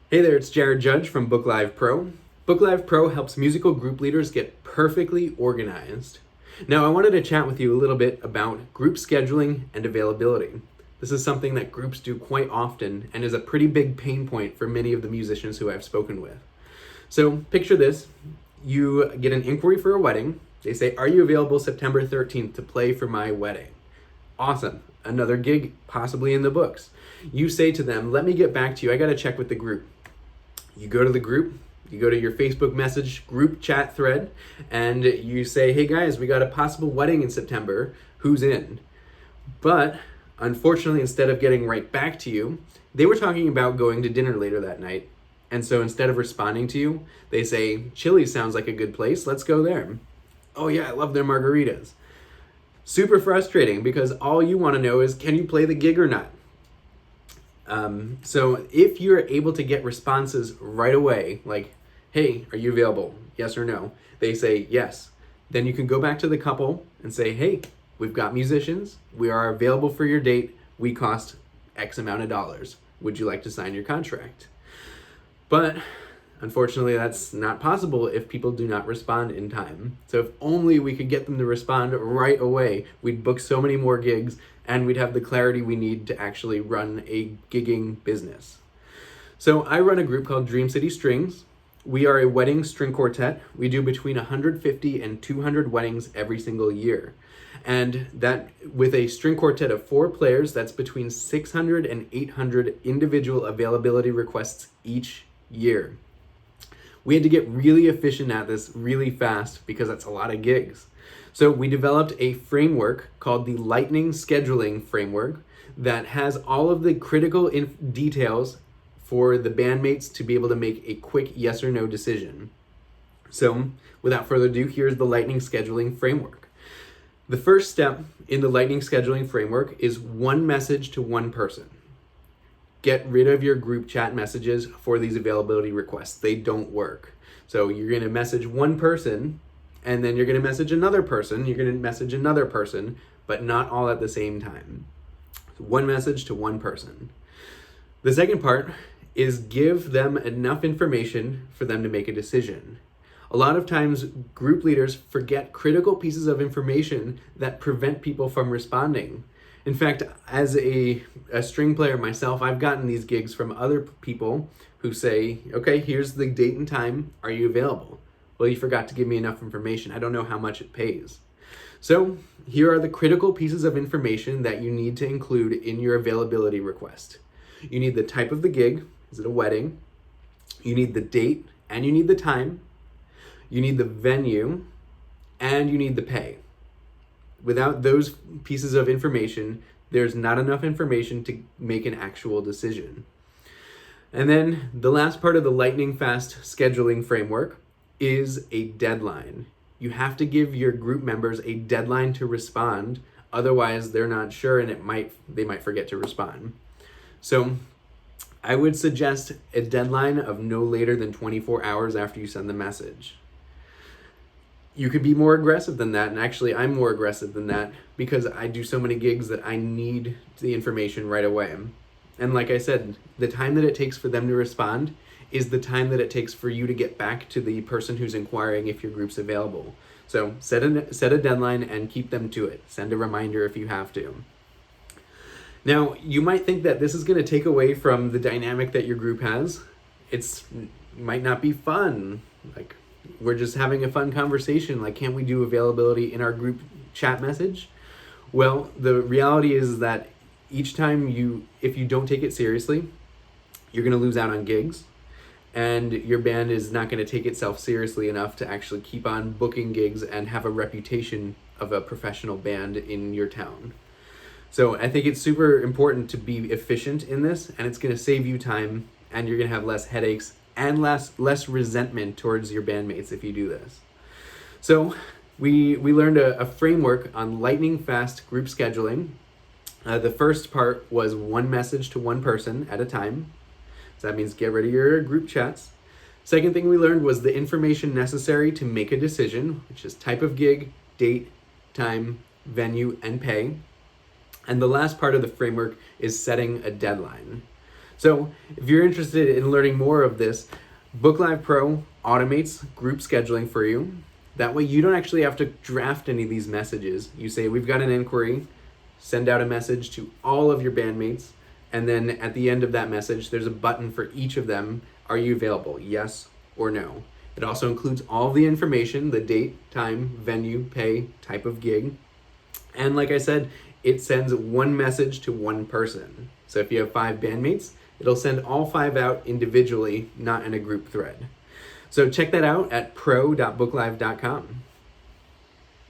Hey there, it's Jared Judge from BookLive Pro. BookLive Pro helps musical group leaders get perfectly organized. Now, I wanted to chat with you a little bit about group scheduling and availability. This is something that groups do quite often and is a pretty big pain point for many of the musicians who I've spoken with. So, picture this. You get an inquiry for a wedding. They say, "Are you available September 13th to play for my wedding?" Awesome. Another gig possibly in the books. You say to them, "Let me get back to you. I got to check with the group." You go to the group, you go to your Facebook message group chat thread, and you say, "Hey guys, we got a possible wedding in September. Who's in?" But unfortunately, instead of getting right back to you, they were talking about going to dinner later that night. And so instead of responding to you, they say, "Chili's sounds like a good place. Let's go there." "Oh yeah, I love their margaritas." Super frustrating because all you want to know is, can you play the gig or not? So if you're able to get responses right away, like, "Hey, are you available? Yes or no?" They say yes. Then you can go back to the couple and say, "Hey, we've got musicians. We are available for your date. We cost X amount of dollars. Would you like to sign your contract?" But unfortunately, that's not possible if people do not respond in time. So if only we could get them to respond right away, we'd book so many more gigs and we'd have the clarity we need to actually run a gigging business. So I run a group called Dream City Strings. We are a wedding string quartet. We do between 150 and 200 weddings every single year. And that, with a string quartet of 4 players, that's between 600 and 800 individual availability requests each year. We had to get really efficient at this really fast because that's a lot of gigs. So we developed a framework called the Lightning Scheduling Framework that has all of the critical details for the bandmates to be able to make a quick yes or no decision. So without further ado, here's the Lightning Scheduling Framework. The first step in the Lightning Scheduling Framework is one message to one person. Get rid of your group chat messages for these availability requests. They don't work. So you're going to message one person, and then you're going to message another person, you're going to message another person, but not all at the same time. One message to one person. The second part is give them enough information for them to make a decision. A lot of times, group leaders forget critical pieces of information that prevent people from responding. In fact, as a string player myself, I've gotten these gigs from other people who say, "Okay, here's the date and time. Are you available?" "Well, you forgot to give me enough information. I don't know how much it pays." So here are the critical pieces of information that you need to include in your availability request. You need the type of the gig. Is it a wedding? You need the date and you need the time. You need the venue and you need the pay. Without those pieces of information, there's not enough information to make an actual decision. And then the last part of the lightning fast scheduling framework is a deadline. You have to give your group members a deadline to respond, otherwise they're not sure and they might forget to respond. So I would suggest a deadline of no later than 24 hours after you send the message. You could be more aggressive than that, and actually I'm more aggressive than that because I do so many gigs that I need the information right away. And like I said, the time that it takes for them to respond is the time that it takes for you to get back to the person who's inquiring if your group's available. So set a deadline and keep them to it. Send a reminder if you have to. Now, you might think that this is going to take away from the dynamic that your group has. It might not be fun. Like, we're just having a fun conversation. Like, can't we do availability in our group chat message? Well, the reality is that each time if you don't take it seriously, you're going to lose out on gigs, and your band is not going to take itself seriously enough to actually keep on booking gigs and have a reputation of a professional band in your town. So I think it's super important to be efficient in this, and it's going to save you time, and you're going to have less headaches and less resentment towards your bandmates if you do this. So we learned a framework on lightning fast group scheduling. The first part was one message to one person at a time. So that means get rid of your group chats. Second thing we learned was the information necessary to make a decision, which is type of gig, date, time, venue, and pay. And the last part of the framework is setting a deadline. So if you're interested in learning more of this, BookLive Pro automates group scheduling for you. That way you don't actually have to draft any of these messages. You say, we've got an inquiry, send out a message to all of your bandmates, and then at the end of that message, there's a button for each of them. Are you available? Yes or no. It also includes all the information, the date, time, venue, pay, type of gig. And like I said, it sends one message to one person. So if you have 5 bandmates, it'll send all 5 out individually, not in a group thread. So check that out at pro.booklive.com.